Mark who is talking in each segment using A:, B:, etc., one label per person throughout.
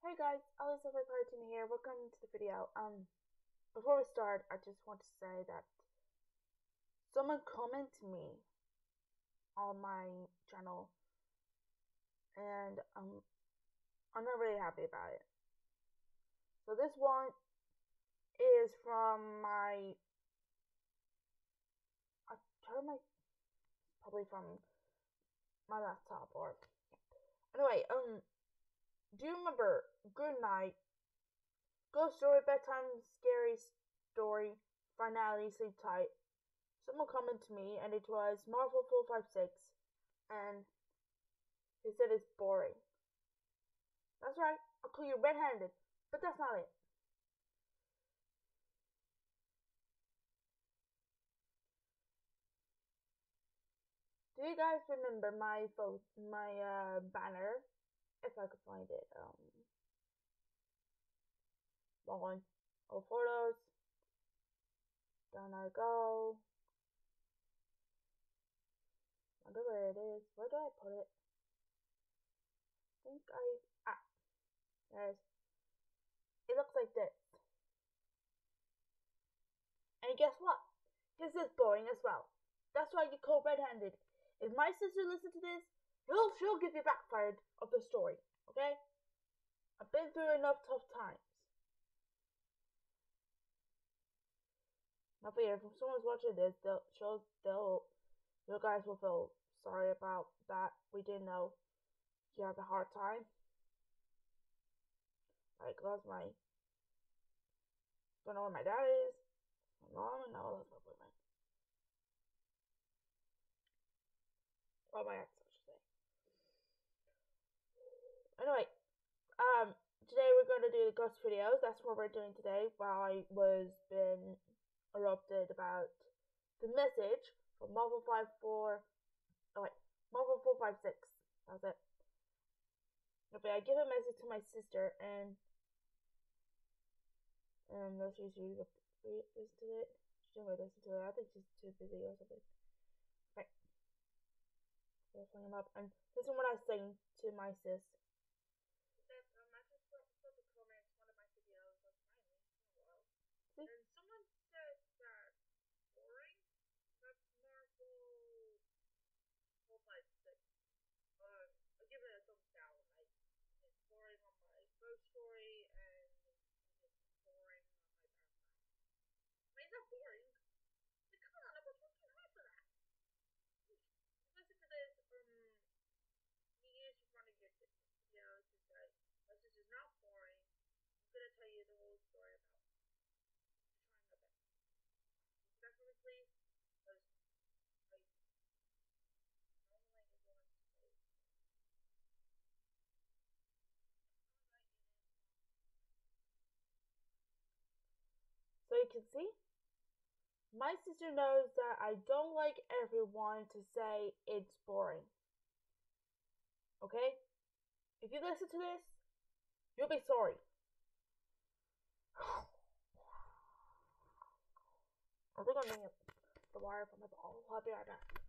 A: Hey guys, Alice of my party team here. Welcome to the video. Before we start, I just want to say that someone commented me on my channel, and I'm not really happy about it. So this one is from I turned my probably from my laptop or anyway. Do you remember Good Night, Ghost Story, Bedtime Scary Story, Finale, Sleep Tight? Someone commented to me, and it was Marvel456, and he said it's boring. That's right, I'll call you red-handed, but that's not it. Do you guys remember my banner? If I could find it. Wrong one. Oh, photos. Down I go. Wonder where it is. Where did I put it? I think there it is. It looks like this. And guess what? This is boring as well. That's why I get called red-handed. If my sister listens to this, she'll give you backfired of the story. Okay? I've been through enough tough times. Now, if someone's watching this, you guys will feel sorry about that. We didn't know you have a hard time. Like, lost my, don't know where my dad is. My mom, and now I lost my boyfriend. Well, my ex, I should say. Anyway, today we're going to do the ghost videos. That's what we're doing today. While I was been erupted about the message from Marvel456. That's it. Okay, I give a message to my sister, and no, she's listen to it. She didn't really listen to it. I think she's too busy or something. Okay, I'll bring him up, and this is what I was saying to my sis. I just saw the comments one of my videos, like finally, in a while. See? And someone said that boring. That's Marvel 456. I give it a thumbs down. Like, it's boring on my ghost story, and it's boring on my background. I mean, it's not boring. Like, come on, I was working hard for that. Listen to this. Me is just want to get videos to say my sister's not boring. I'm gonna tell you the whole story about trying my best. Respect for me, please, because I don't like everyone to say. So you can see, my sister knows that I don't like everyone to say it's boring. Okay? If you listen to this, you'll be sorry. I think I'm getting the wire from my ball. I'll be right back.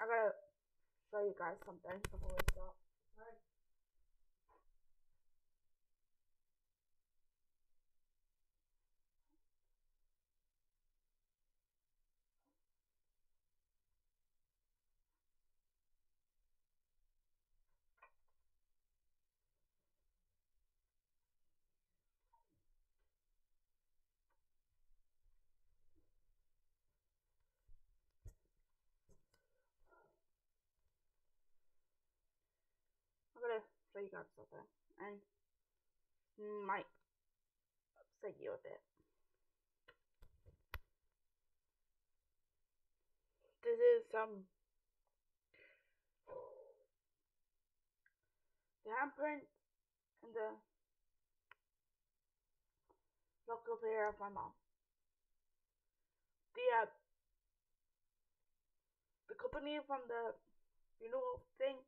A: I gotta show you guys something before we stop. Alright. I'm gonna show you guys something, and might upset you a bit. This is the handprint and the local pair of my mom. The company from the funeral thing,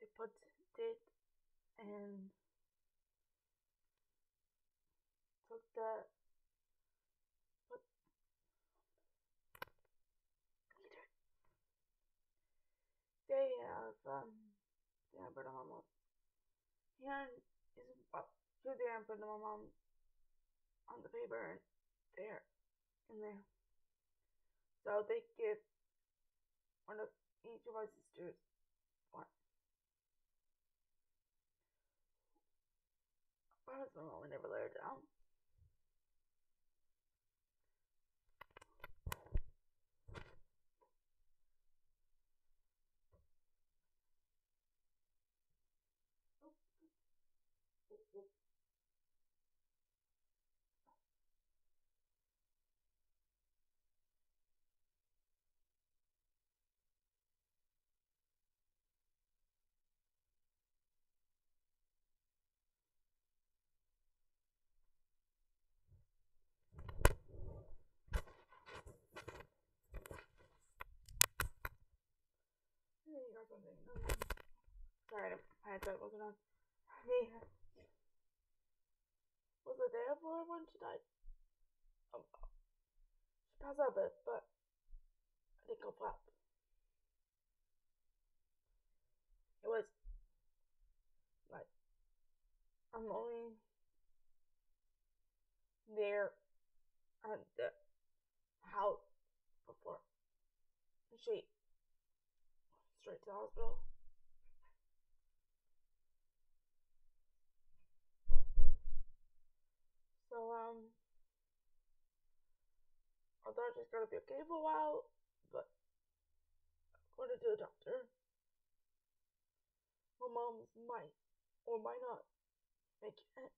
A: they put it and took put they have the handprint of my mom. Here is here's the handprint of my mom on the paper and there in there. So they give one of each of our sisters one. I promise my mom would never let her down. Hey, you got something. Sorry, my headset wasn't on. Me was the day before when she died. She passed out a bit, but I didn't go up. It was like I'm only there at the house before she straight to the hospital. So I thought she's gonna be okay for a while, but according to the doctor, my mom's might or might not make it.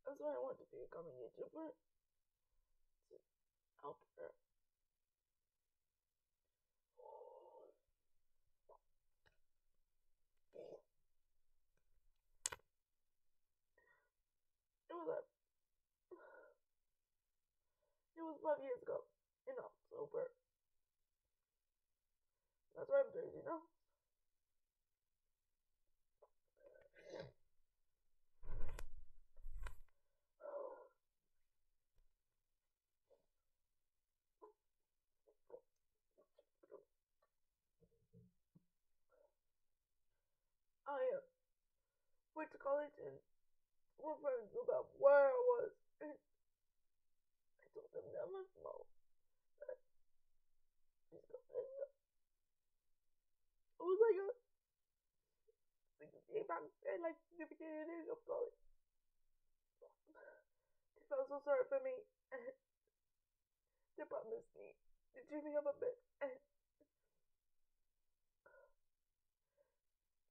A: That's why I want to become a YouTuber to help her. It was a, it was 5 years ago in October. That's why I'm crazy now. I went to college and my friends knew about where I was, and I told them that my mom that she's gone. It was like a day back and like the beginning of college. They felt so sorry for me, and they promised me to cheer me up a bit and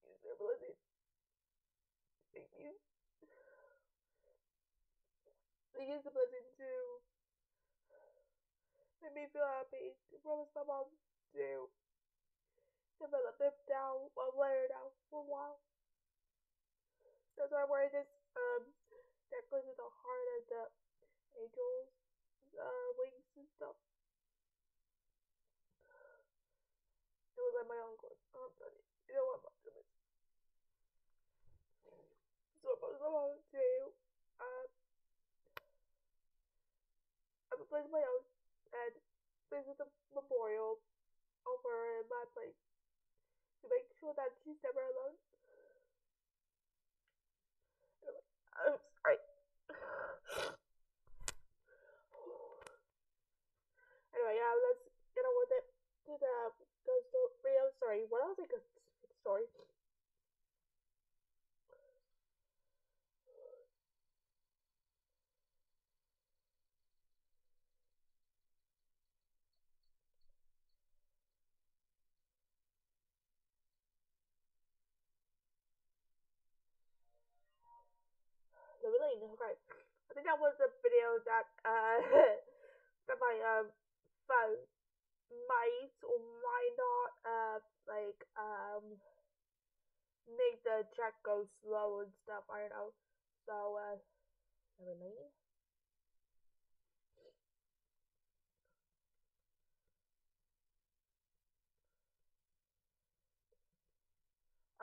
A: use their blessing. Thank you. They used the blessing to make me feel happy. They promised my mom to develop him down, well, lay her down for a while. That's why I'm wearing this necklace with a heart and the angels wings and stuff. It was like my uncle's. You know what, Mom? place my own and visit the memorial over in my place to make sure that she's never alone. I'm sorry. Anyway, yeah, let's get on with it. To the ghost video. Sorry, what else? Like a story. The really okay. I think that was a video that that my phone might or might not like make the chat go slow and stuff. I don't know. So really.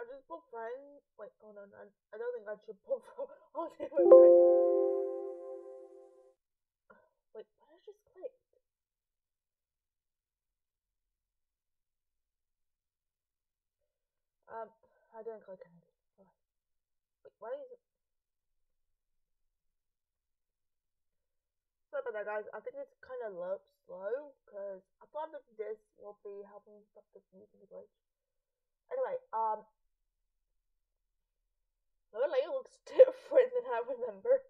A: I just put friends. Wait, hold on. I don't think I should put all different friends. Wait, what I just clicked? I didn't click anything. Wait, why is it? Sorry about that, guys. I think it's kind of slow because I thought that this will be helping stop the music glitch. Anyway, Loey looks different than I remember.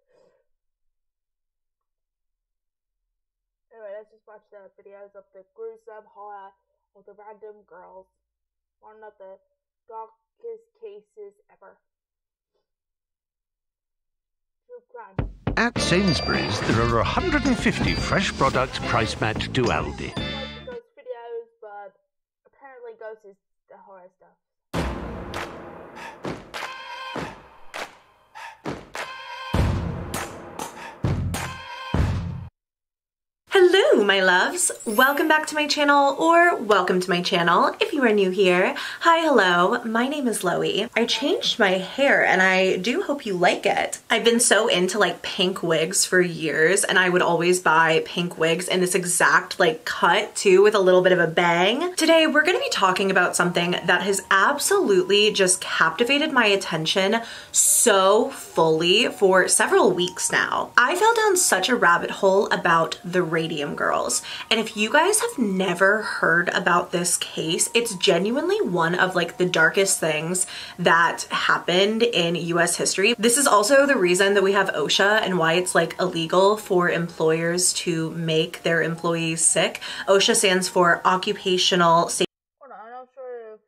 A: Anyway, let's just watch the videos of the gruesome horror of the random girls. One of the darkest cases ever. True crime.
B: At Sainsbury's, there are 150 fresh products price-matched to Aldi.
A: I like the ghost videos, but apparently ghost is the horror stuff.
C: Hello, my loves. Welcome back to my channel, or welcome to my channel if you are new here. Hi, hello. My name is Loey. I changed my hair and I do hope you like it. I've been so into like pink wigs for years, and I would always buy pink wigs in this exact like cut too, with a little bit of a bang. Today, we're gonna be talking about something that has absolutely just captivated my attention so fully for several weeks now. I fell down such a rabbit hole about the Radium Girls. And if you guys have never heard about this case, it's genuinely one of like the darkest things that happened in US history. This is also the reason that we have OSHA and why it's like illegal for employers to make their employees sick. OSHA stands for Occupational Safety.
A: Hold on, I'm not sure if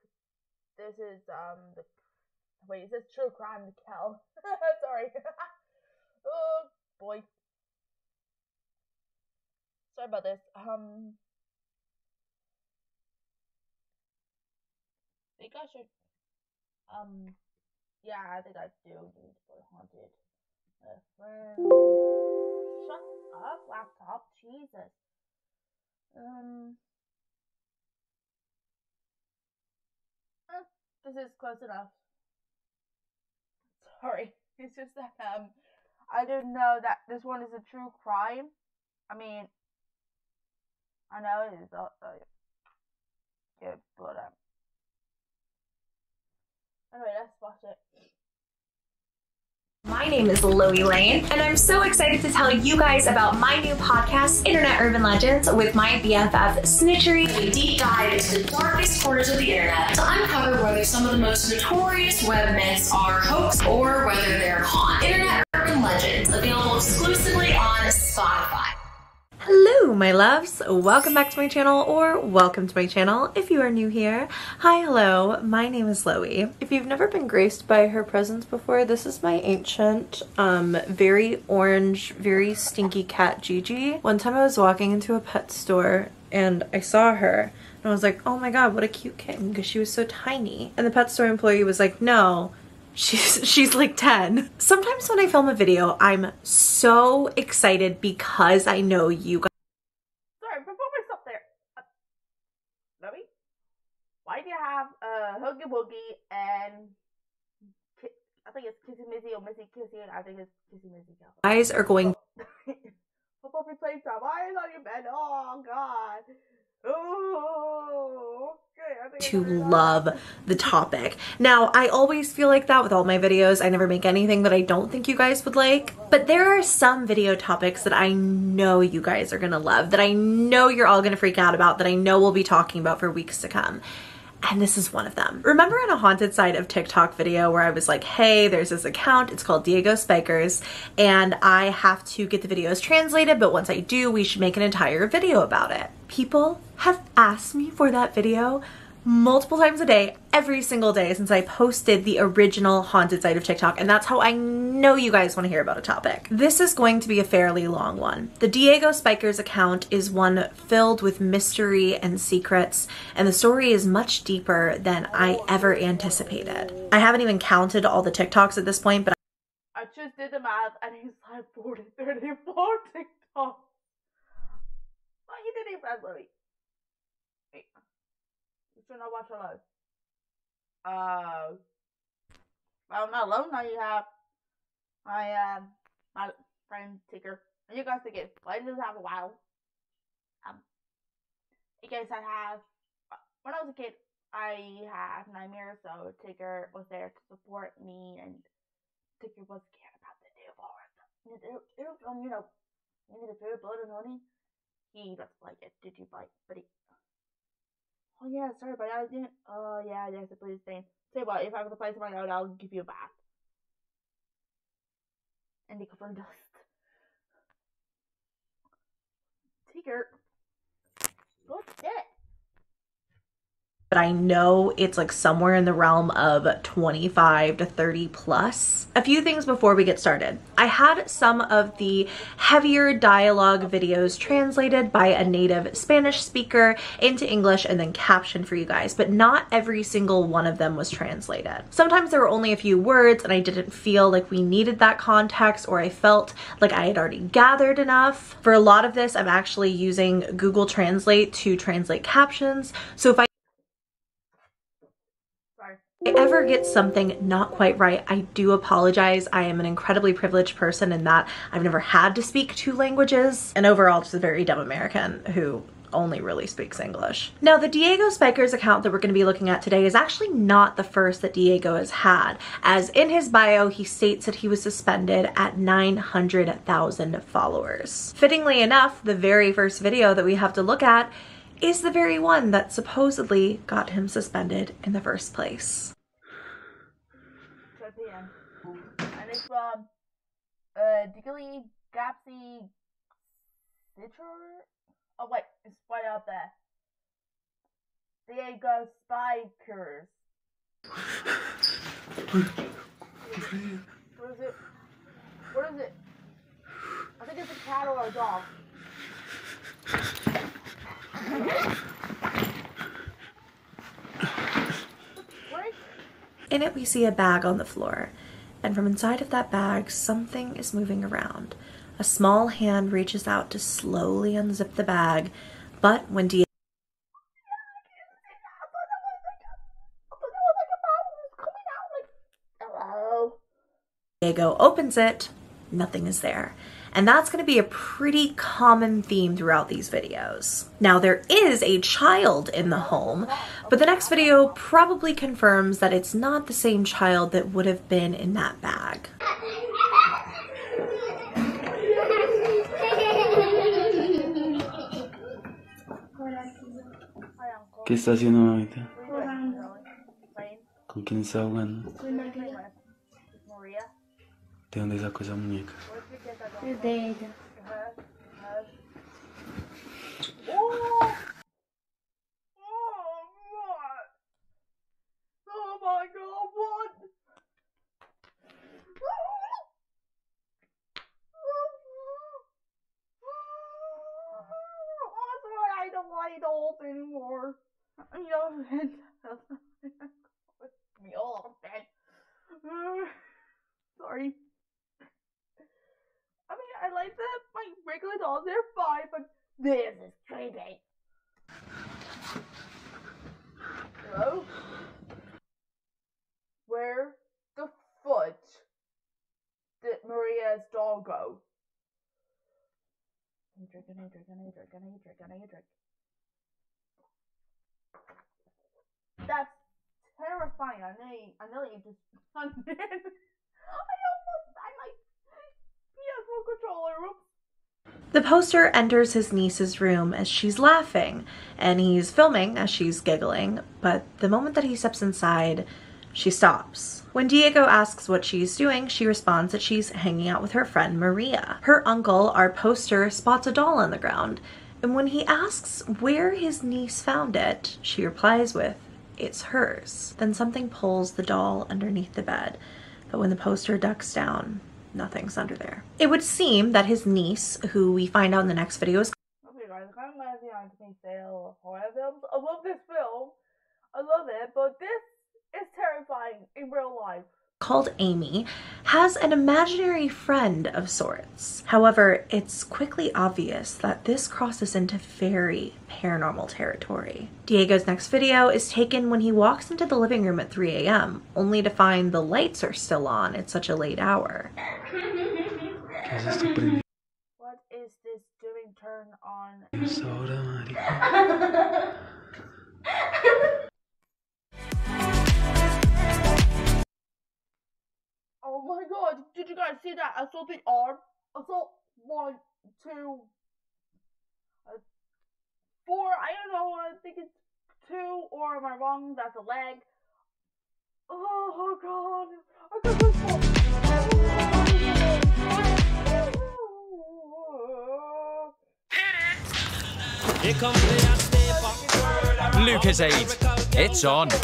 A: this is the wait, it says true crime to Cal. Sorry. Oh boy. Sorry about this. I think I should. Yeah, I think I do need for haunted. Shut up, laptop. Jesus. This is close enough. Sorry, it's just that I didn't know that this one is a true crime. I mean, I know it is good, but anyway, let's watch it.
C: My name is Loey Lane, and I'm so excited to tell you guys about my new podcast, Internet Urban Legends, with my BFF Snitchery.
D: We deep dive into the darkest corners of the internet to uncover whether some of the most notorious web myths are hoax or whether they're con. Internet Urban Legends, available exclusively on Spotify.
C: Hello, my loves. Welcome back to my channel, or welcome to my channel if you are new here. Hi, hello. My name is Loey. If you've never been graced by her presence before, this is my ancient, very orange, very stinky cat, Gigi. One time I was walking into a pet store and I saw her and I was like, oh my god, what a cute kitten, because she was so tiny. And the pet store employee was like, no, she's like 10. Sometimes when I film a video, I'm so excited because I know you guys.
A: Sorry, before we stop there, Loey, why do you have Huggy Wuggy and I think it's Kissy Missy or Missy Kissy, and I think it's Kissy Missy.
C: Guys are going
A: A puppy playtime. Why is on your bed? Oh God. Oh. Okay, I think
C: to love the topic. Now, I always feel like that with all my videos. I never make anything that I don't think you guys would like. But there are some video topics that I know you guys are gonna love, that I know you're all gonna freak out about, that I know we'll be talking about for weeks to come. And this is one of them. Remember in a haunted side of TikTok video where I was like, hey, there's this account, it's called Diego Spikers, and I have to get the videos translated, but once I do, we should make an entire video about it. People have asked me for that video multiple times a day, every single day since I posted the original haunted side of TikTok, and that's how I know you guys want to hear about a topic. This is going to be a fairly long one. The Diego Spikers account is one filled with mystery and secrets, and the story is much deeper than I ever anticipated. I haven't even counted all the TikToks at this point, but
A: I just did the math and he's like 40, 34 TikToks. Oh, you didn't even Loey. Wait. You should not watch alone. Well, not alone now. You have my friend Tigger. And you guys think it. Well, I just have a while. You guys when I was a kid, I had nightmares, so Tigger was there to support me, and Tigger was scared about the devil. You know, you need to feel blood and honey. He doesn't like it. Did you bite? But he. Oh yeah, sorry, but I didn't. Oh yeah, there's a blue stain. Say what? If I have to place my own, I'll give you a bath. And they cover in dust. Tigger. What's it?
C: I know it's like somewhere in the realm of 25 to 30 plus. A few things before we get started. I had some of the heavier dialogue videos translated by a native Spanish speaker into English and then captioned for you guys, but not every single one of them was translated. Sometimes there were only a few words and I didn't feel like we needed that context, or I felt like I had already gathered enough. For a lot of this, I'm actually using Google Translate to translate captions. So if I ever get something not quite right, I do apologize. I am an incredibly privileged person in that I've never had to speak two languages, and overall just a very dumb American who only really speaks English. Now, the Diego Spikers account that we're going to be looking at today is actually not the first that Diego has had, as in his bio he states that he was suspended at 900,000 followers. Fittingly enough, the very first video that we have to look at is the very one that supposedly got him suspended in the first place.
A: And it's from Diggly Gapsy Citrus. Oh wait, it's right up there. Diego Spikers. What is it? What is it? I think it's a cat or a dog.
C: In it, we see a bag on the floor, and from inside of that bag, something is moving around. A small hand reaches out to slowly unzip the bag, but when Diego opens it, nothing is there. And that's going to be a pretty common theme throughout these videos. Now, there is a child in the home, but the next video probably confirms that it's not the same child that would have been in that bag.
E: ¿Qué está haciendo mamita? ¿Con quién está jugando? ¿De dónde sacó esa muñeca?
F: De ella.
A: Oh my god, what? That's why I don't like dolls anymore. You know, me all bed. Sorry. I mean, I like that my regular dolls, they're fine, but this is creepy. Hello? Where the foot did Maria's doll go? drink. I need a drink. That's terrifying. I nearly just I almost my PS4 controller. Oops.
C: The poster enters his niece's room as she's laughing, and he's filming as she's giggling, but the moment that he steps inside, she stops. When Diego asks what she's doing, she responds that she's hanging out with her friend Maria. Her uncle, our poster, spots a doll on the ground, and when he asks where his niece found it, she replies with, "It's hers." Then something pulls the doll underneath the bed, but when the poster ducks down, nothing's under there. It would seem that his niece, who we find out in the next video, is
A: Okay guys, I kind of might behind me fail horror films. I love this film. I love it, but this is terrifying in real life.
C: called Amy, has an imaginary friend of sorts. However, it's quickly obvious that this crosses into very paranormal territory. Diego's next video is taken when he walks into the living room at 3 a.m., only to find the lights are still on at such a late hour.
A: What is this doing turn on? Oh my god, did you guys see that? I saw the arm. I saw 1, 2, 4, I don't know, I think it's 2, or am I wrong? That's a leg. Oh god, I got this one.
G: Here comes the Lucasade. It's on.
A: I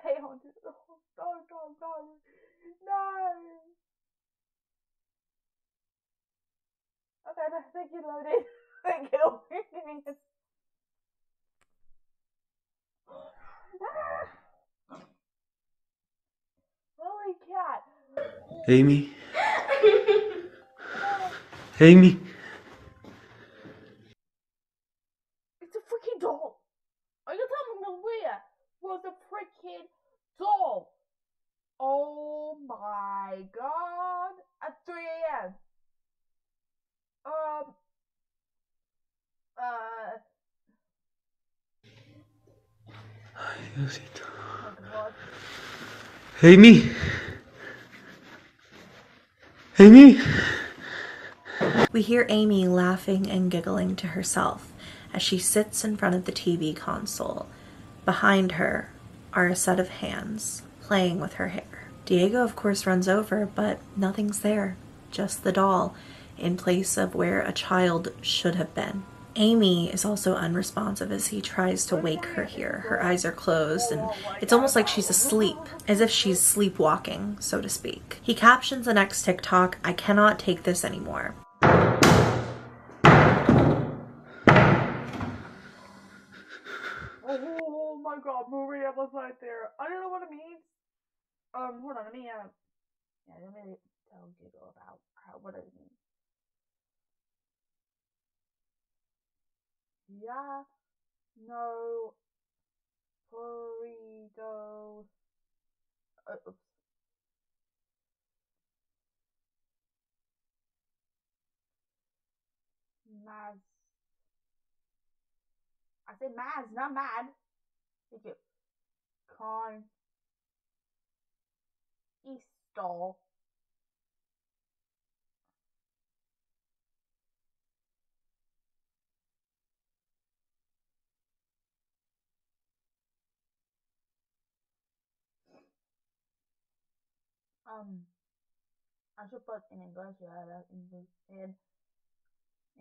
A: hate haunted. Oh god, god, god. No. Okay, thank you, Loey. Thank you. Holy cat.
E: Amy. Amy.
A: It's a freaking doll. Are you telling me Maria was a freaking doll? Oh my god. At 3 a.m.
E: Ay, Diosito.
A: Oh my god.
E: Amy. Amy.
C: We hear Amy laughing and giggling to herself as she sits in front of the TV console. Behind her are a set of hands playing with her hair. Diego, of course, runs over, but nothing's there, just the doll in place of where a child should have been. Amy is also unresponsive as he tries to wake her here. Her eyes are closed and it's almost like she's asleep, as if she's sleepwalking, so to speak. He captions the next TikTok, "I cannot take this anymore."
A: Oh my god, Maria was right there. I don't know what it means. Hold on, let me tell Google about what it means. Yeah, no, burrito. Oops. Maz. I said Maz, not mad. Thank you. Con. Eastall. I should put in English, yeah, in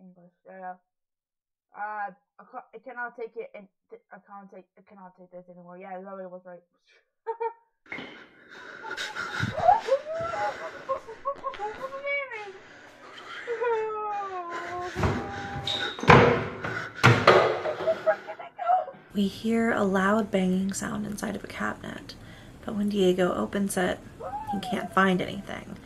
A: English, yeah. I cannot take it, and I cannot take this anymore. Yeah, Loey was right.
C: We hear a loud banging sound inside of a cabinet, but when Diego opens it, he can't find anything.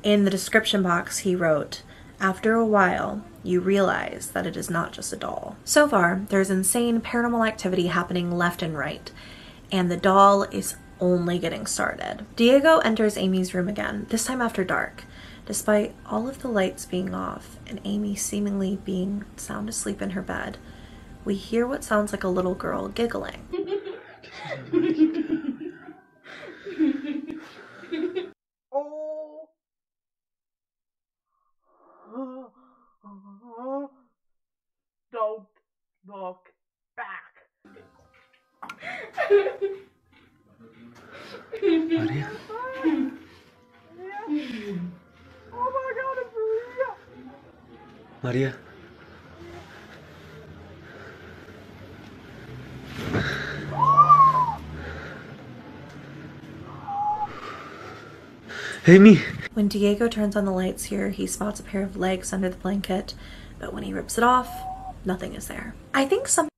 C: In the description box, he wrote, "After a while, you realize that it is not just a doll." So far, there's insane paranormal activity happening left and right, and the doll is only getting started. Diego enters Amy's room again, this time after dark. Despite all of the lights being off and Amy seemingly being sound asleep in her bed, we hear what sounds like a little girl giggling.
A: Oh. Don't look back.
E: María.
A: Oh my God, it's Maria.
E: María. Amy.
C: When Diego turns on the lights here, he spots a pair of legs under the blanket, but when he rips it off, nothing is there. I think some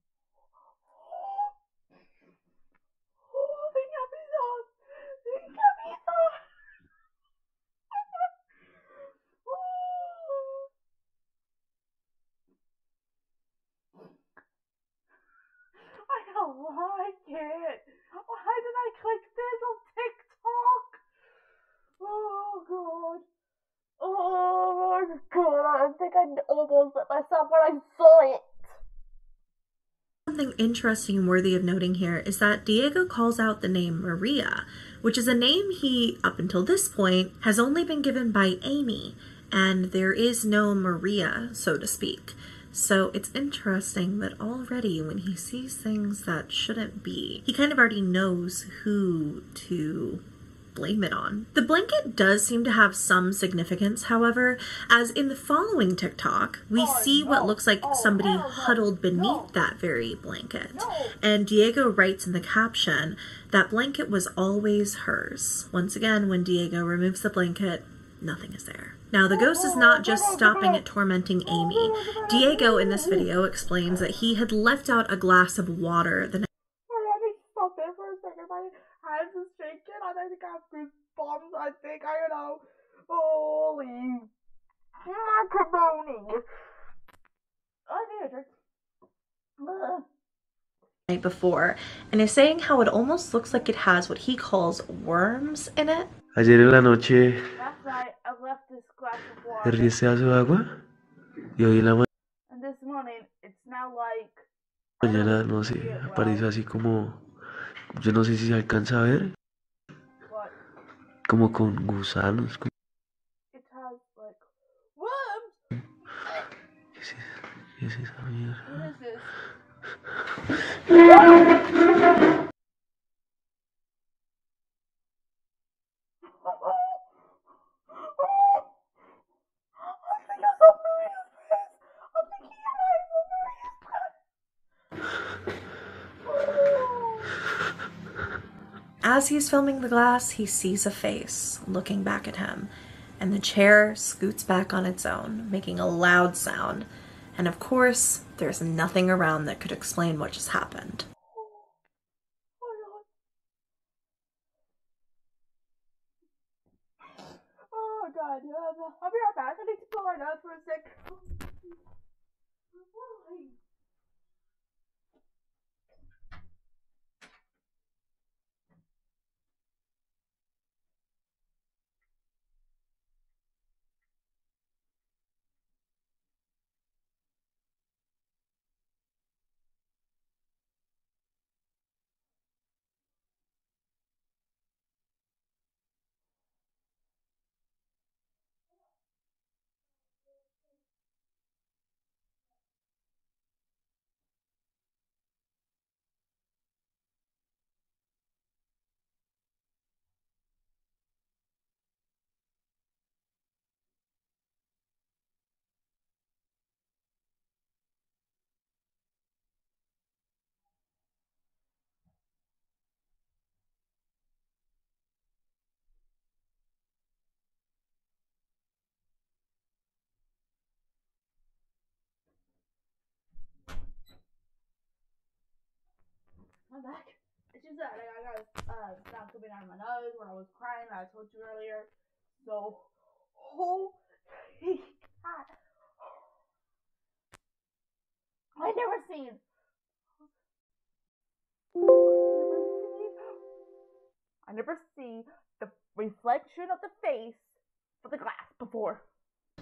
A: I don't like it. Why did I click this on TikTok? Oh God. Oh my God. I think I almost let myself when I saw it.
C: Something interesting and worthy of noting here is that Diego calls out the name Maria, which is a name he, up until this point, has only been given by Amy, and there is no Maria, so to speak. So it's interesting that already when he sees things that shouldn't be, he kind of already knows who to blame it on. The blanket does seem to have some significance, however, as in the following TikTok, we see what looks like somebody huddled beneath that very blanket. And Diego writes in the caption, that blanket was always hers. Once again, when Diego removes the blanket, nothing is there. Now, the ghost is not just stopping at tormenting Amy. Diego in this video explains that he had left out a glass of water the night.
A: Let me stop there for a second. My hands are shaking. I think I have goosebumps. I think I know. Holy macaroni. I need a drink.
C: Night before, and is saying how it almost looks like it has what he calls worms in it.
E: Ayer en la noche
A: Last night I left this glass of water.
E: herviste a su agua y hoy en la
A: And this morning it's now like
E: mañana, no sé, apareció así como, yo no sé si se alcanza a ver,
A: what?
E: como con gusanos.
A: It has like worms.
E: ¿Qué es esa mierda?
A: What is this?
C: As he's filming the glass, he sees a face looking back at him, and the chair scoots back on its own, making a loud sound. And of course, there's nothing around that could explain what just happened.
A: Oh God, I'll be right back. I need to blow my nose for a sec. I'm back. It's just that I got sound coming out of my nose when I was crying, like I told you earlier. So, holy God. I never seen. I never see the reflection of the face for the glass before.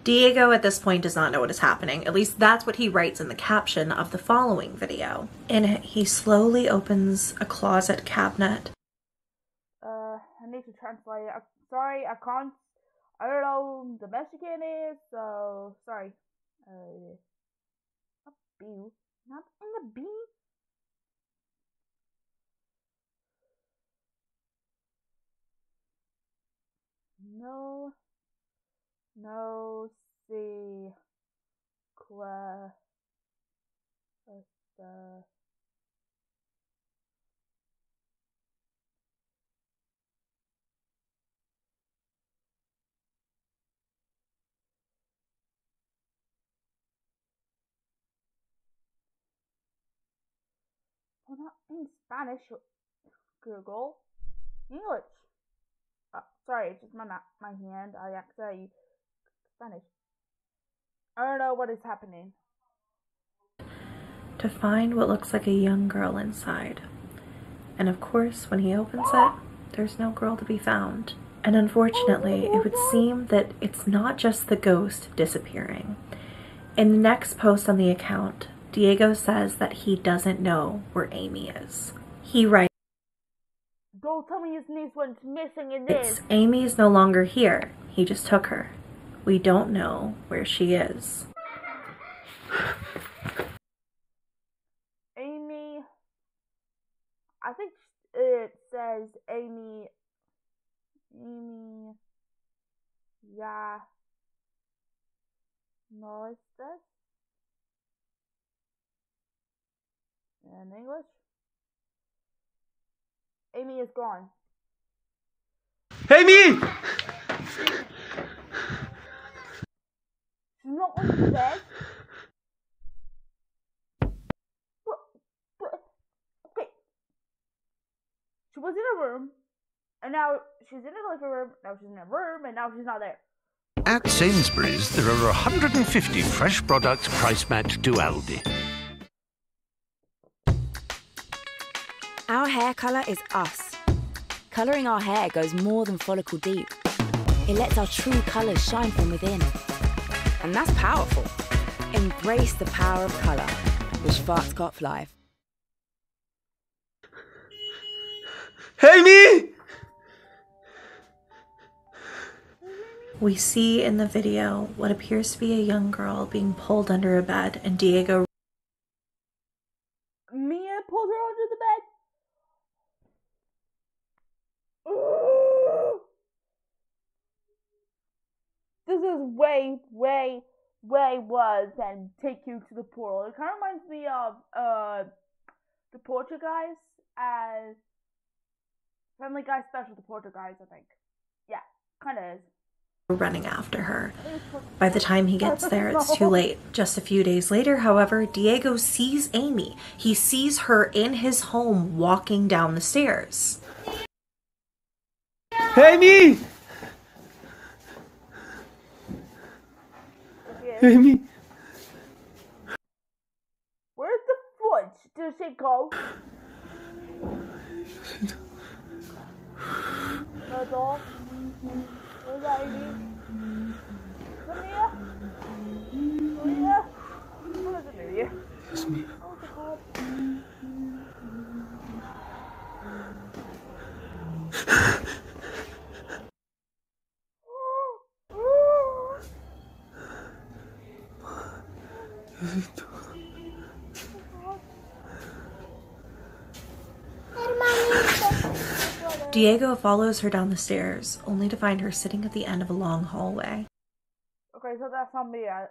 C: Diego at this point does not know what is happening. At least that's what he writes in the caption of the following video. In it, he slowly opens a closet cabinet.
A: I need to translate. Sorry, I can't. I don't know the Mexican is, so sorry. Not B. Not in the B. No. No. C. Qua. Well, not in Spanish. Google. English. Sorry, it's just my hand. I actually Spanish. I don't know what is happening.
C: To find what looks like a young girl inside. And of course, when he opens it, there's no girl to be found. And unfortunately, it would seem that it's not just the ghost disappearing. In the next post on the account, Diego says that he doesn't know where Amy is. He writes,
A: "Don't tell me his niece went missing in this.
C: Amy is no longer here. He just took her. We don't know where she is."
A: Amy. I think it says Amy. Yeah. No, it's this. In English. Amy is gone.
E: Amy!
A: She's not on the bed. Okay. She was in a room, and now she's in a living room, now she's in a room, and now she's not there.
B: At Sainsbury's, there are 150 fresh products price matched to Aldi.
H: Our hair colour is us. Colouring our hair goes more than follicle deep. It lets our true colours shine from within. And that's powerful. Embrace the power of colour with Schwarzkopf Live.
E: Amy!
C: We see in the video what appears to be a young girl being pulled under a bed, and Diego
A: Mia pulled her under the bed. This is way worse than Take You to the Portal. It kind of reminds me of the Portuguese as Family Guy special. The Portuguese, I think. Yeah, kind of is.
C: running after her. By the time he gets there, it's too late. Just a few days later, however, Diego sees Amy. He sees her in his home walking down the stairs.
E: Amy! Amy!
A: Where's the foot? Did it go? No dog. Where's that, Amy? Come here. Come here. What is it near you?
E: Dios mío.
A: Oh my God.
C: Diego follows her down the stairs, only to find her sitting at the end of a long hallway.
A: Okay, so that's not Maria.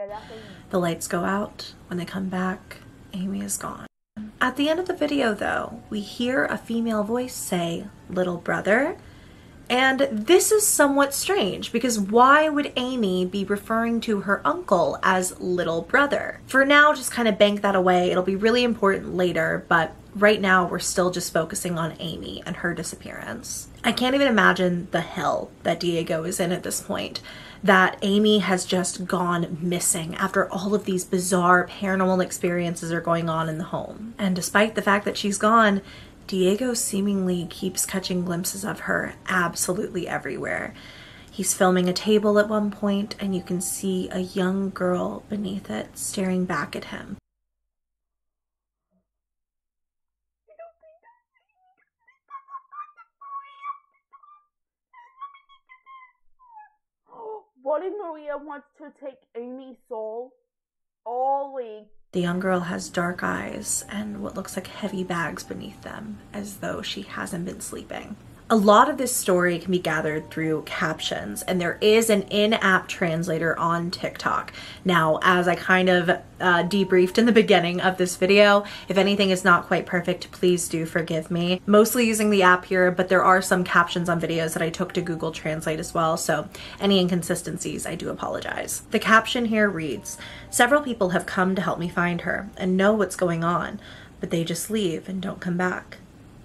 A: That's Amy.
C: The lights go out. When they come back, Amy is gone. At the end of the video, though, we hear a female voice say, "Little brother." And this is somewhat strange, because why would Amy be referring to her uncle as little brother? For now, just kind of bank that away. It'll be really important later, but right now we're still just focusing on Amy and her disappearance. I can't even imagine the hell that Diego is in at this point, that Amy has just gone missing after all of these bizarre paranormal experiences are going on in the home. And despite the fact that she's gone, Diego seemingly keeps catching glimpses of her absolutely everywhere. He's filming a table at one point, and you can see a young girl beneath it staring back at him.
A: What if Maria wants to take Amy's soul? Ollie.
C: The young girl has dark eyes and what looks like heavy bags beneath them, as though she hasn't been sleeping. A lot of this story can be gathered through captions, and there is an in-app translator on TikTok. Now, as I kind of debriefed in the beginning of this video, if anything is not quite perfect, please do forgive me. Mostly using the app here, but there are some captions on videos that I took to Google Translate as well, so any inconsistencies, I do apologize. The caption here reads, "Several people have come to help me find her and know what's going on, but they just leave and don't come back.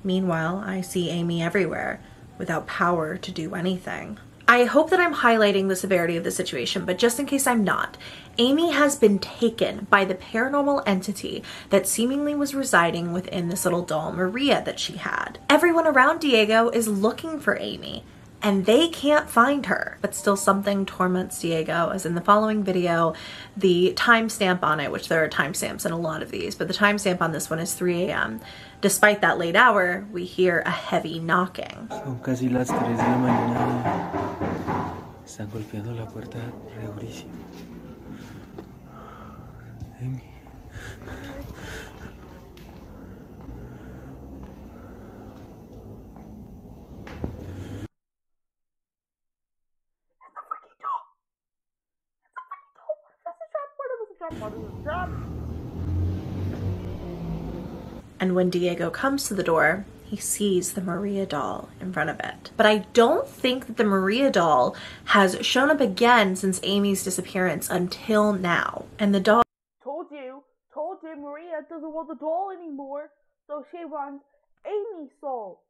C: Meanwhile, I see Amy everywhere, without power to do anything." I hope that I'm highlighting the severity of the situation, but just in case I'm not, Amy has been taken by the paranormal entity that seemingly was residing within this little doll, Maria, that she had. Everyone around Diego is looking for Amy, and they can't find her, but still something torments Diego, as in the following video, the timestamp on it, which there are timestamps in a lot of these, but the timestamp on this one is 3 a.m. Despite that late hour, we hear a heavy knocking.
E: Son casi las 3 de la mañana. Están golpeando la puerta re durísimo. Amy.
C: And when Diego comes to the door, he sees the Maria doll in front of it. But I don't think that the Maria doll has shown up again since Amy's disappearance until now. And the doll
A: Told you, Maria doesn't want the doll anymore, so she wants Amy's soul.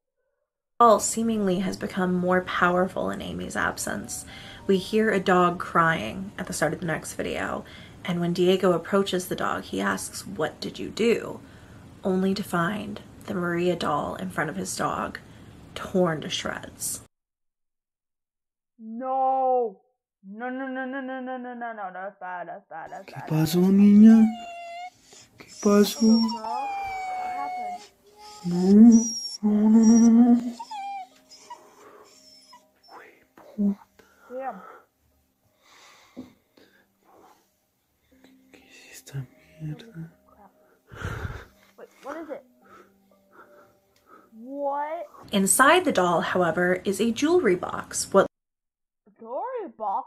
C: Seemingly has become more powerful in Amy's absence. We hear a dog crying at the start of the next video, and when Diego approaches the dog, he asks, "What did you do?" Only to find the Maria doll in front of his dog, torn to shreds.
A: No, that's bad, that's bad.
E: ¿Qué pasó, niña? ¿Qué pasó?
A: What happened?
E: No.
A: Damn.
E: ¿Qué es esta mierda?
A: Wait, what is it? What?
C: Inside the doll, however, is a jewelry box. What
A: A jewelry box?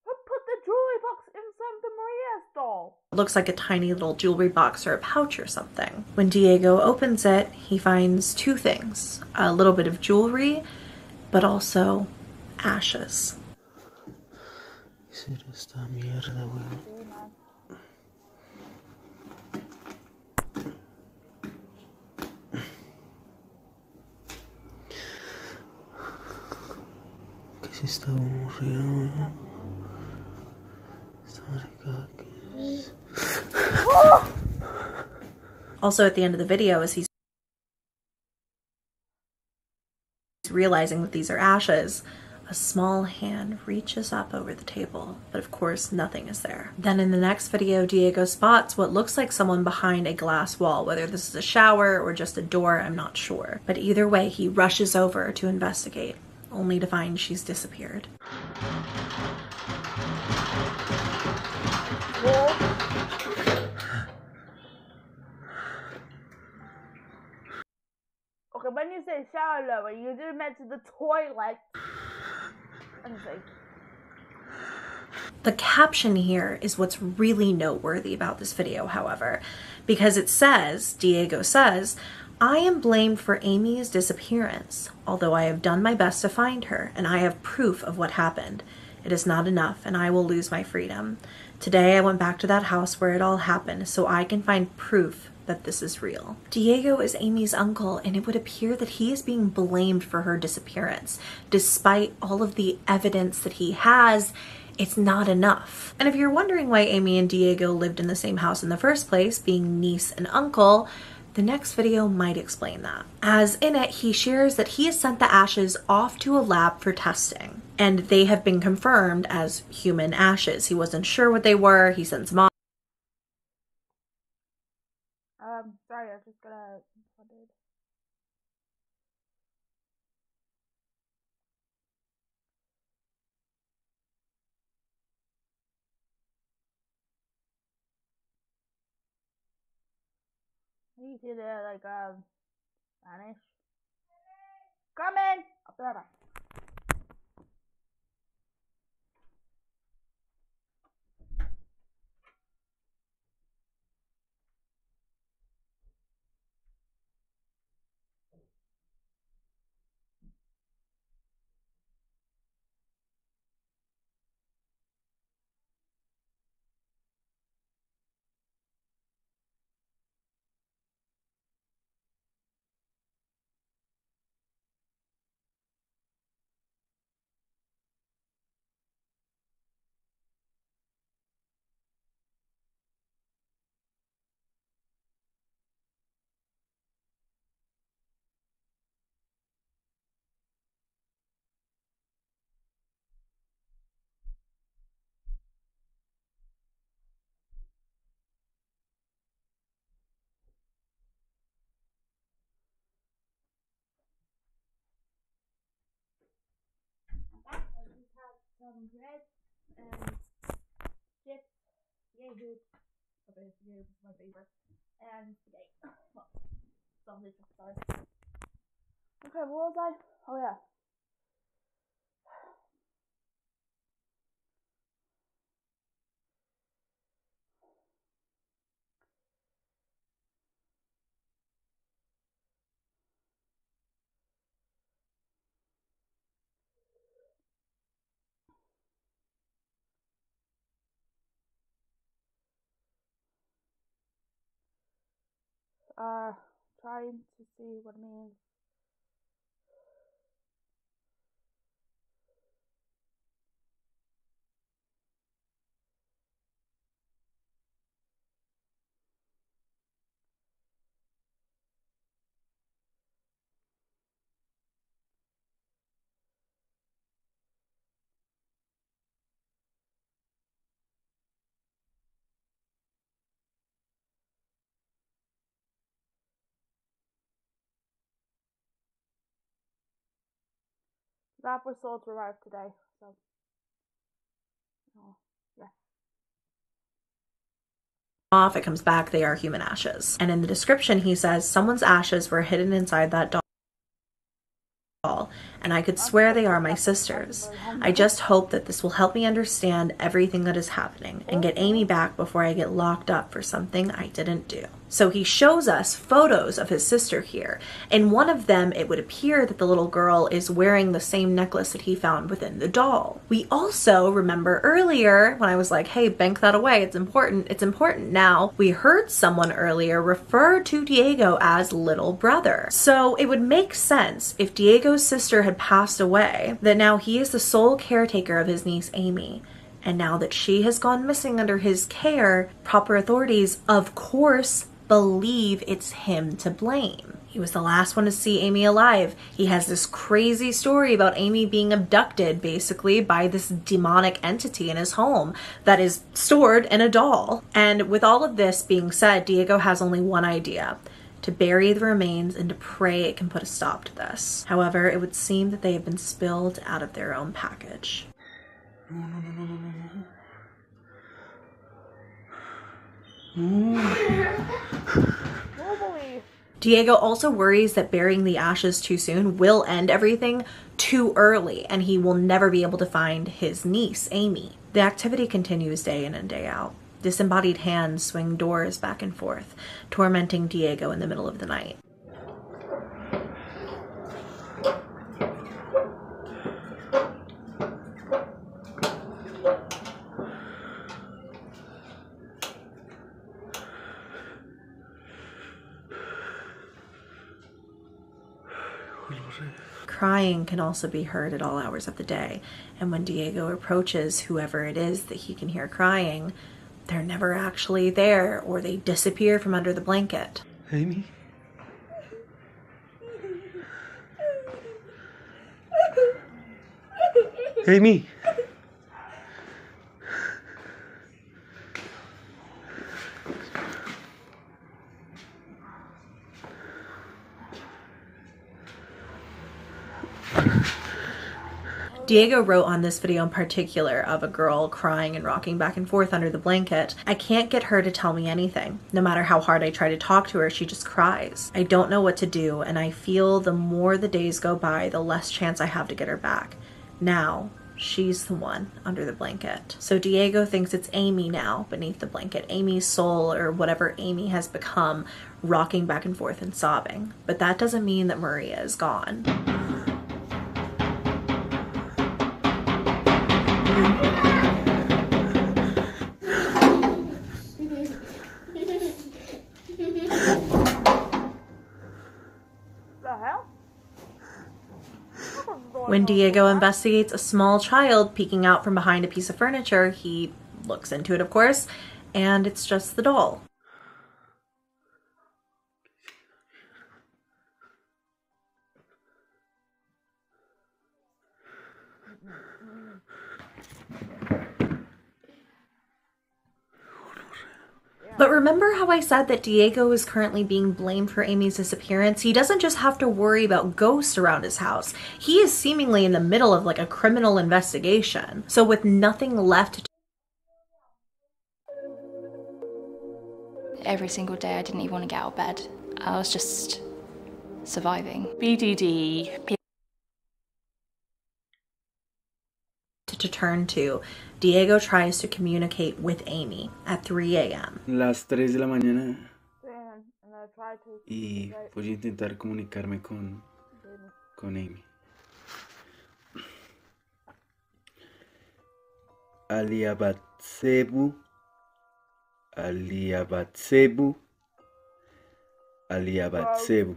A: Who put the jewelry box inside the Maria's doll?
C: looks like a tiny little jewelry box or a pouch or something. When Diego opens it, he finds two things. A little bit of jewelry, but also ashes.
E: ¿Qué será esta mierda, weón? ¿Qué es esta aburrida, weón? Esta maricada, ¿qué es?
C: Also at the end of the video, as he's realizing that these are ashes, a small hand reaches up over the table, but of course nothing is there. Then in the next video, Diego spots what looks like someone behind a glass wall. Whether this is a shower or just a door, I'm not sure. But either way, he rushes over to investigate, only to find she's disappeared.
A: Okay, when you say shower lower, you didn't mention the toilet.
C: The caption here is what's really noteworthy about this video, however, because it says, Diego says, "I am blamed for Amy's disappearance, although I have done my best to find her and I have proof of what happened. It is not enough and I will lose my freedom. Today I went back to that house where it all happened so I can find proof that this is real." Diego is Amy's uncle, and it would appear that he is being blamed for her disappearance. Despite all of the evidence that he has, it's not enough. And if you're wondering why Amy and Diego lived in the same house in the first place, being niece and uncle, The next video might explain that, as in it he shares that he has sent the ashes off to a lab for testing, and they have been confirmed as human ashes. He wasn't sure what they were. He sends them off.
A: Sorry, I was just gonna. You see the like Spanish. Coming. I'll be right back. I just had some bread and chips, yahoo, yahoo is my favorite, and spaghetti. Well, sausage, sorry. Okay, what was I? Oh yeah. Trying to see what it means. That results arrived today, so yeah.
C: Off, it comes back, they are human ashes. And in the description he says someone's ashes were hidden inside that doll, and I could swear they are my sisters. I just hope that this will help me understand everything that is happening and get Amy back before I get locked up for something I didn't do. So he shows us photos of his sister here. In one of them, it would appear that the little girl is wearing the same necklace that he found within the doll. We also remember earlier when I was like, hey, bank that away, it's important. It's important now. We heard someone earlier refer to Diego as little brother. So it would make sense if Diego's sister had passed away, that now he is the sole caretaker of his niece Amy. And now that she has gone missing under his care, proper authorities, of course, believe it's him to blame. He was the last one to see Amy alive. He has this crazy story about Amy being abducted, basically, by this demonic entity in his home that is stored in a doll. And with all of this being said, Diego has only one idea: to bury the remains and to pray it can put a stop to this. However, it would seem that they have been spilled out of their own package. Diego also worries that burying the ashes too soon will end everything too early, and he will never be able to find his niece, Amy. The activity continues day in and day out. Disembodied hands swing doors back and forth, tormenting Diego in the middle of the night. Crying can also be heard at all hours of the day, and when Diego approaches whoever it is that he can hear crying, they're never actually there, or they disappear from under the blanket.
E: Amy? Amy.
C: Diego wrote on this video in particular of a girl crying and rocking back and forth under the blanket. I can't get her to tell me anything. No matter how hard I try to talk to her, she just cries. I don't know what to do, and I feel the more the days go by, the less chance I have to get her back. Now, she's the one under the blanket. So Diego thinks it's Amy now beneath the blanket. Amy's soul, or whatever Amy has become, rocking back and forth and sobbing. But that doesn't mean that Maria is gone. When Diego investigates a small child peeking out from behind a piece of furniture, he looks into it, of course, and it's just the doll. But remember how I said that Diego is currently being blamed for Amy's disappearance? He doesn't just have to worry about ghosts around his house. He is seemingly in the middle of like a criminal investigation. So with nothing left.
I: Every single day I didn't even want to get out of bed. I was just surviving. BDD.
C: To turn to, Diego tries to communicate with Amy at 3 a.m.
E: Las 3 de la mañana. Y voy a intentar comunicarme con Amy. Aliabatsebu. Aliabatsebu. Aliabatsebu.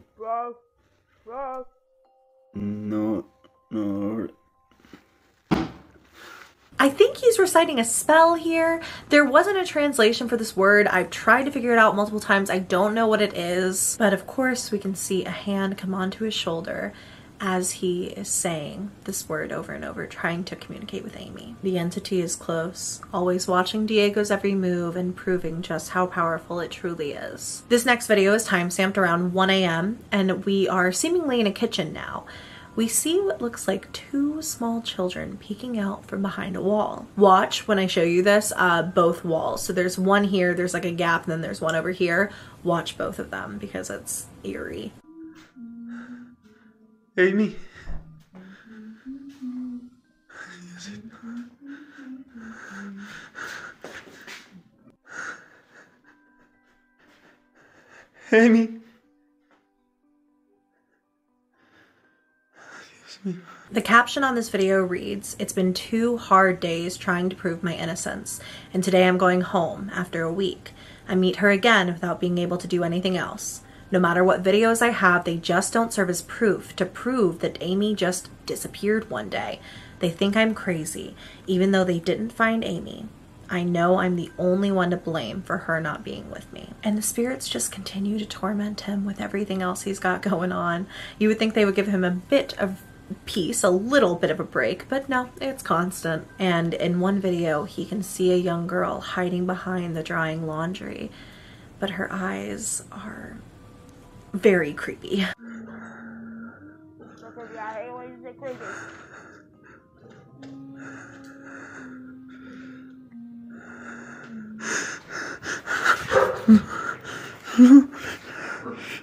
E: No.
C: I think he's reciting a spell here. There wasn't a translation for this word. I've tried to figure it out multiple times. I don't know what it is. But of course we can see a hand come onto his shoulder as he is saying this word over and over, trying to communicate with Amy. The entity is close, always watching Diego's every move and proving just how powerful it truly is. This next video is timestamped around 1 a.m. and we are seemingly in a kitchen now. We see what looks like 2 small children peeking out from behind a wall. Watch when I show you this, both walls. So there's one here, there's like a gap, and then there's one over here. Watch both of them because it's eerie.
E: Amy. Amy.
C: The caption on this video reads, "It's been 2 hard days trying to prove my innocence, and today I'm going home after a week. I meet her again without being able to do anything else. No matter what videos I have, they just don't serve as proof to prove that Amy just disappeared one day. They think I'm crazy, even though they didn't find Amy. I know I'm the only one to blame for her not being with me." And the spirits just continue to torment him with everything else he's got going on. You would think they would give him a bit of peace, a little bit of a break, but no, it's constant. And in one video, he can see a young girl hiding behind the drying laundry, but her eyes are very creepy.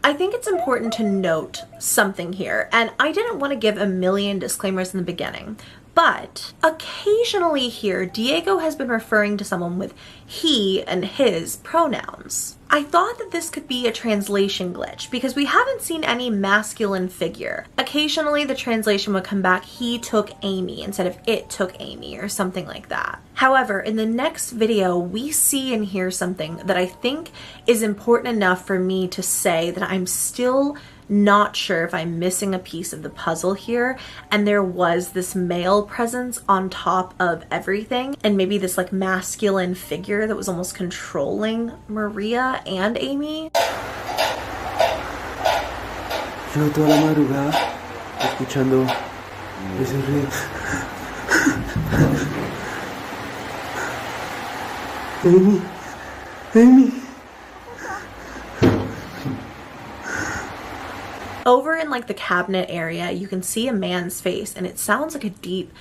C: I think it's important to note something here, and I didn't want to give a million disclaimers in the beginning, but occasionally here, Diego has been referring to someone with he and his pronouns. I thought that this could be a translation glitch because we haven't seen any masculine figure. Occasionally the translation would come back, he took Amy instead of it took Amy or something like that. However, in the next video, we see and hear something that I think is important enough for me to say that I'm still not sure if I'm missing a piece of the puzzle here, and there was this male presence on top of everything, and maybe this like masculine figure that was almost controlling Maria and Amy.
E: Yo toda la madrugada escuchando ese ruido. Amy. Amy.
C: Over in like the cabinet area, you can see a man's face and it sounds like a deep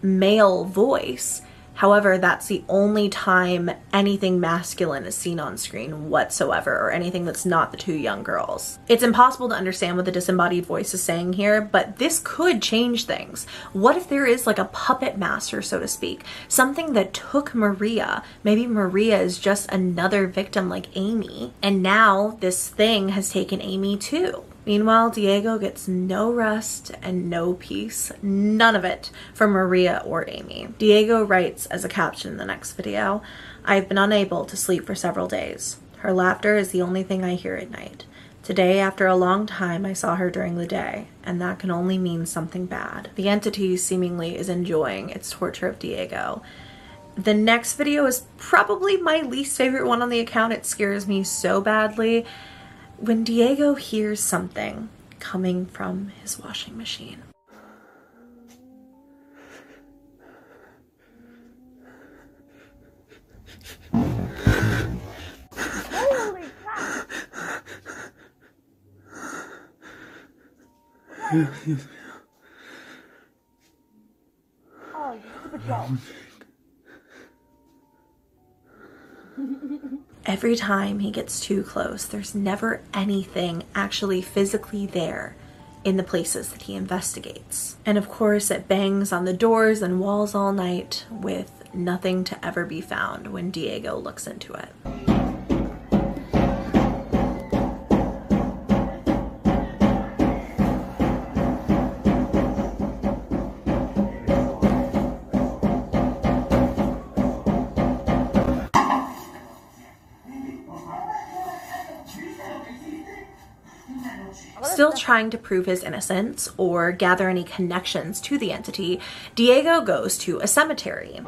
C: male voice. However, that's the only time anything masculine is seen on screen whatsoever, or anything that's not the two young girls. It's impossible to understand what the disembodied voice is saying here, but this could change things. What if there is like a puppet master, so to speak? Something that took Maria. Maybe Maria is just another victim like Amy, and now this thing has taken Amy too. Meanwhile, Diego gets no rest and no peace, none of it, from Maria or Amy. Diego writes as a caption in the next video, "I've been unable to sleep for several days. Her laughter is the only thing I hear at night. Today, after a long time, I saw her during the day, and that can only mean something bad." The entity seemingly is enjoying its torture of Diego. The next video is probably my least favorite one on the account. It scares me so badly. When Diego hears something coming from his washing machine.
A: Holy crap! Oh, you stupid dog.
C: Every time he gets too close, there's never anything actually physically there in the places that he investigates. And of course, it bangs on the doors and walls all night with nothing to ever be found when Diego looks into it. Still trying to prove his innocence or gather any connections to the entity, Diego goes to a cemetery.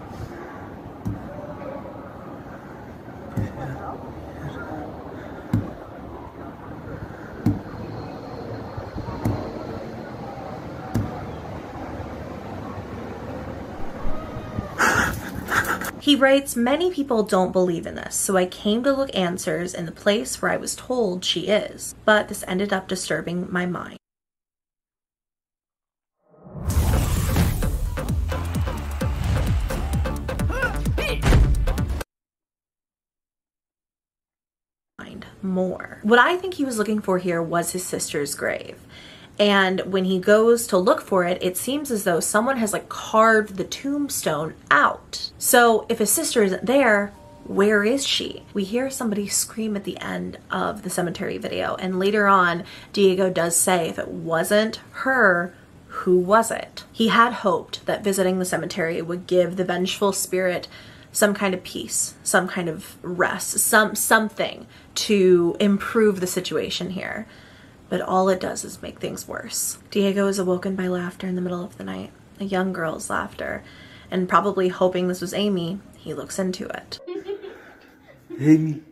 C: He writes, "Many people don't believe in this, so I came to look answers in the place where I was told she is, but this ended up disturbing my mind." More. What I think he was looking for here was his sister's grave. And when he goes to look for it, it seems as though someone has like carved the tombstone out. So if his sister isn't there, where is she? We hear somebody scream at the end of the cemetery video, and later on, Diego does say if it wasn't her, who was it? He had hoped that visiting the cemetery would give the vengeful spirit some kind of peace, some kind of rest, something to improve the situation here. But all it does is make things worse. Diego is awoken by laughter in the middle of the night, a young girl's laughter, and probably hoping this was Amy, he looks into it.
E: Amy.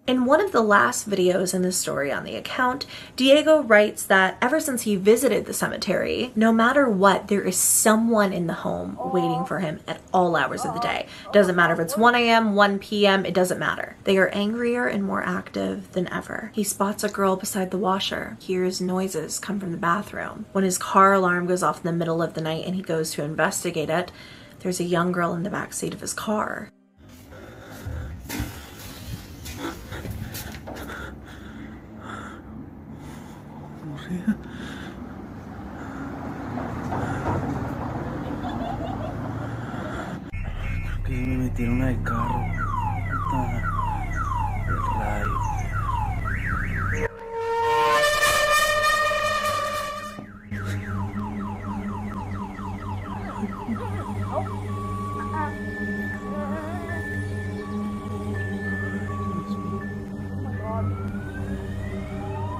C: In one of the last videos in this story on the account, Diego writes that ever since he visited the cemetery, no matter what, there is someone in the home waiting for him at all hours of the day. Doesn't matter if it's 1 a.m., 1 p.m., it doesn't matter. They are angrier and more active than ever. He spots a girl beside the washer, hears noises come from the bathroom. When his car alarm goes off in the middle of the night and he goes to investigate it, there's a young girl in the back seat of his car.
E: Creo que me metieron al carro. El radio.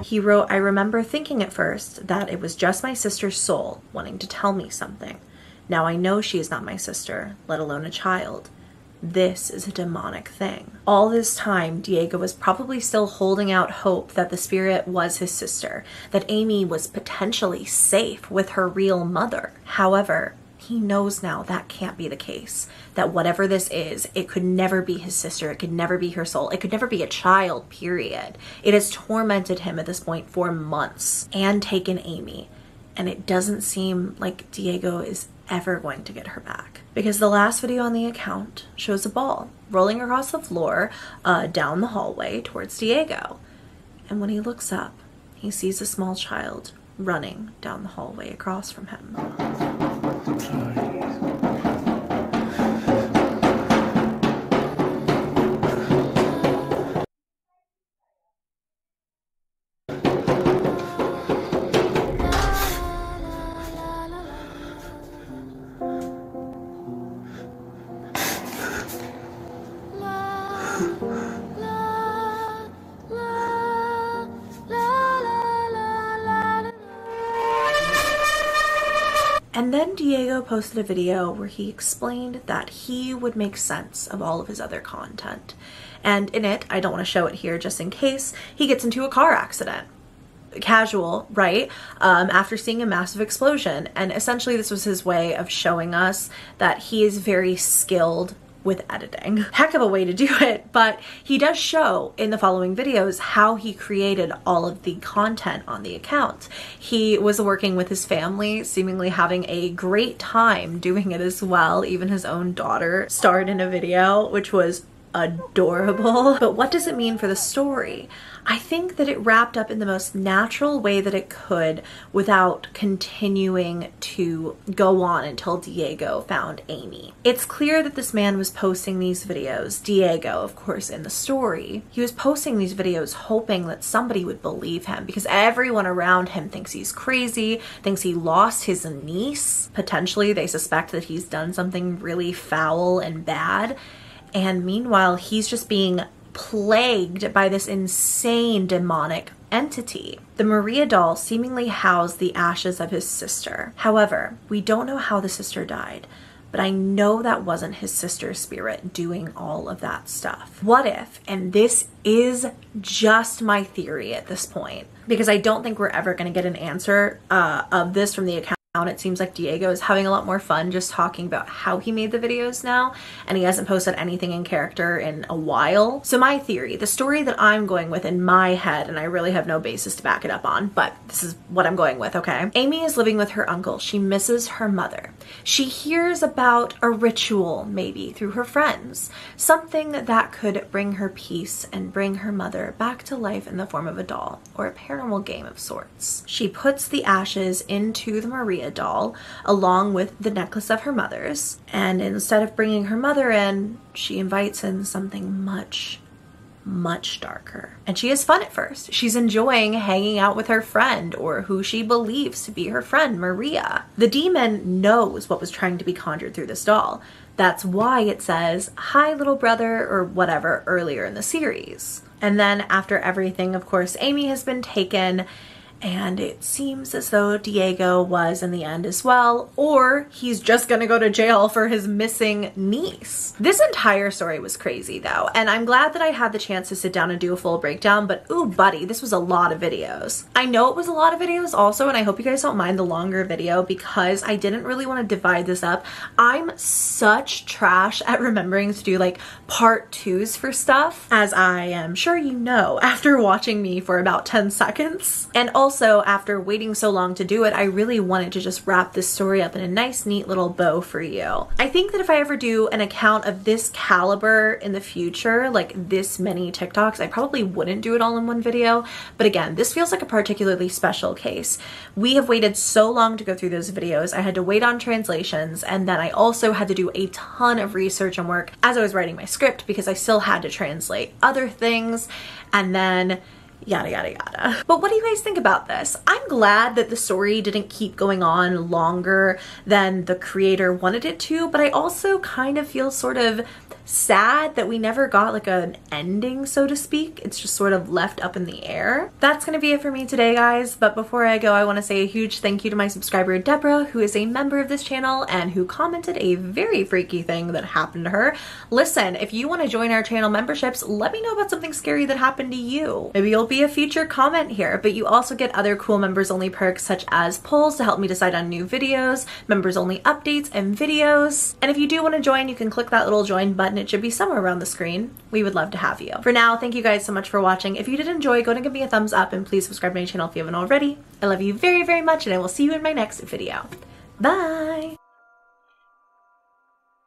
C: He wrote, "I remember thinking at first that it was just my sister's soul wanting to tell me something. Now I know she is not my sister, let alone a child. this is a demonic thing. All this time, Diego was probably still holding out hope that the spirit was his sister, that Amy was potentially safe with her real mother. However, he knows now that can't be the case, that whatever this is, it could never be his sister, it could never be her soul, it could never be a child, period. It has tormented him at this point for months and taken Amy, and it doesn't seem like Diego is ever going to get her back. Because the last video on the account shows a ball rolling across the floor down the hallway towards Diego. And when he looks up, he sees a small child running down the hallway across from him. And then Diego posted a video where he explained that he would make sense of all of his other content. And in it, I don't want to show it here just in case, he gets into a car accident. Casual, right? After seeing a massive explosion. And essentially this was his way of showing us that he is very skilled with editing. Heck of a way to do it, but he does show in the following videos how he created all of the content on the account. He was working with his family, seemingly having a great time doing it as well. Even his own daughter starred in a video, which was adorable. But what does it mean for the story? I think that it wrapped up in the most natural way that it could without continuing to go on until Diego found Amy. It's clear that this man was posting these videos, Diego, of course, in the story. He was posting these videos hoping that somebody would believe him because everyone around him thinks he's crazy, thinks he lost his niece. Potentially, they suspect that he's done something really foul and bad. And meanwhile, he's just being plagued by this insane demonic entity. The Maria doll seemingly housed the ashes of his sister. However, we don't know how the sister died, but I know that wasn't his sister's spirit doing all of that stuff. What if, and this is just my theory at this point, because I don't think we're ever going to get an answer of this from the account. It seems like Diego is having a lot more fun just talking about how he made the videos now, and he hasn't posted anything in character in a while. So my theory, the story that I'm going with in my head, and I really have no basis to back it up on, but this is what I'm going with, okay? Amy is living with her uncle. She misses her mother. She hears about a ritual, maybe through her friends, something that could bring her peace and bring her mother back to life in the form of a doll or a paranormal game of sorts. She puts the ashes into the Maria doll along with the necklace of her mother's, and instead of bringing her mother in, she invites in something much darker. And she has fun at first. She's enjoying hanging out with her friend, or who she believes to be her friend, Maria. The demon knows what was trying to be conjured through this doll. That's why it says, "Hi, little brother," or whatever earlier in the series. And then after everything, of course, Amy has been taken, and it seems as though Diego was in the end as well, or he's just gonna go to jail for his missing niece. This entire story was crazy though, and I'm glad that I had the chance to sit down and do a full breakdown, but ooh buddy, this was a lot of videos. I know it was a lot of videos also, and I hope you guys don't mind the longer video because I didn't really want to divide this up. I'm such trash at remembering to do like part 2s for stuff, as I am sure you know after watching me for about 10 seconds. And also, after waiting so long to do it, I really wanted to just wrap this story up in a nice, neat little bow for you. I think that if I ever do an account of this caliber in the future, like this many TikToks, I probably wouldn't do it all in one video. But again, this feels like a particularly special case. We have waited so long to go through those videos. I had to wait on translations, and then I also had to do a ton of research and work as I was writing my script because I still had to translate other things. And then yada yada yada. But what do you guys think about this? I'm glad that the story didn't keep going on longer than the creator wanted it to, but I also kind of feel sort of sad that we never got like an ending, so to speak. It's just sort of left up in the air. That's gonna be it for me today, guys, but before I go, I want to say a huge thank you to my subscriber Deborah, who is a member of this channel and who commented a very freaky thing that happened to her. Listen, if you want to join our channel memberships, let me know about something scary that happened to you. Maybe you'll be a featured comment here, but you also get other cool members only perks such as polls to help me decide on new videos, members only updates and videos. And if you do want to join, you can click that little join button. It should be somewhere around the screen. We would love to have you. For now, thank you guys so much for watching. If you did enjoy, go and give me a thumbs up and please subscribe to my channel if you haven't already. I love you very, very much and I will see you in my next video. Bye!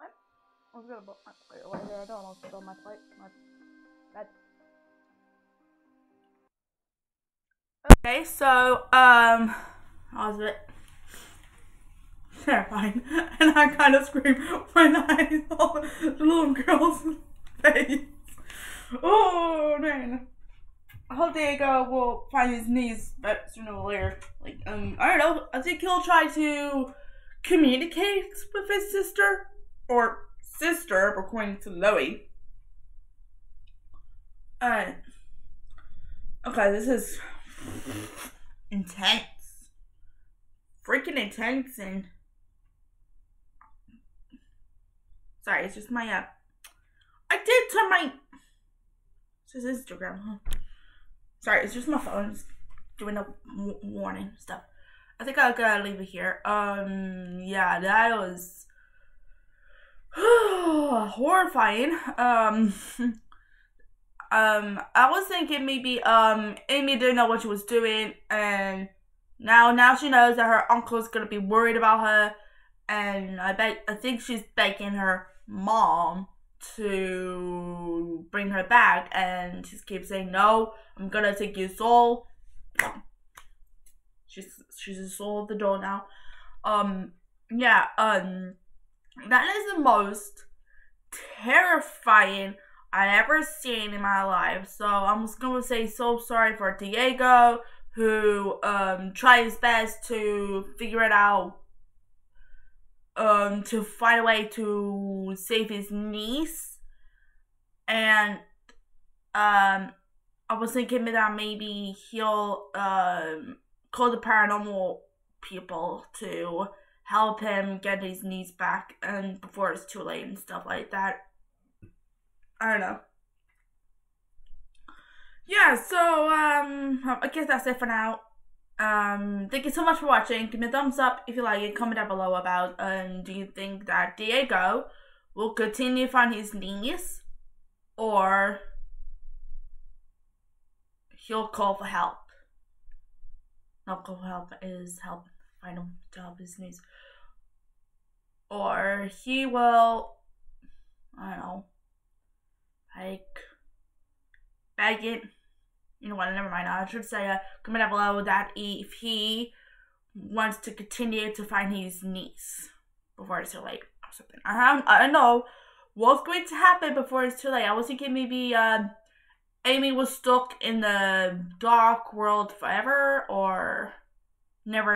A: I was gonna put my plate away there. I don't know what's on my plate. My bed. Okay, so, I was a bit terrifying, and I kind of screamed when I saw the little girl's face. Oh, man. I hope Diego will find his niece, but sooner or later. Like, I don't know. I think he'll try to communicate with his sister, or sister, according to Loey. Okay, this is intense. Freaking intense, and sorry, it's just my I did turn my this is Instagram, huh? Sorry, it's just my phone. It's doing a warning stuff. I think I gotta leave it here. Yeah, that was horrifying. I was thinking maybe Amy didn't know what she was doing, and now she knows that her uncle's gonna be worried about her, and I think she's begging her mom to bring her back, and she keeps saying, "No, I'm gonna take your soul." She's a soul of the door now. Yeah, that is the most terrifying I ever seen in my life. So I'm just gonna say so sorry for Diego, who tried his best to figure it out, to find a way to save his niece. And I was thinking that maybe he'll call the paranormal people to help him get his niece back, and before it's too late and stuff like that. I don't know. Yeah, so I guess that's it for now. Thank you so much for watching. Give me a thumbs up if you like it. Comment down below about do you think that Diego will continue to find his niece, or he'll call for help. Not call for help, is help find him to help his niece. Or he will, I don't know, like beg it. You know what, never mind. I should say comment down below that if he wants to continue to find his niece before it's too late or something. I don't know what's going to happen before it's too late. I was thinking maybe Amy was stuck in the dark world forever, or never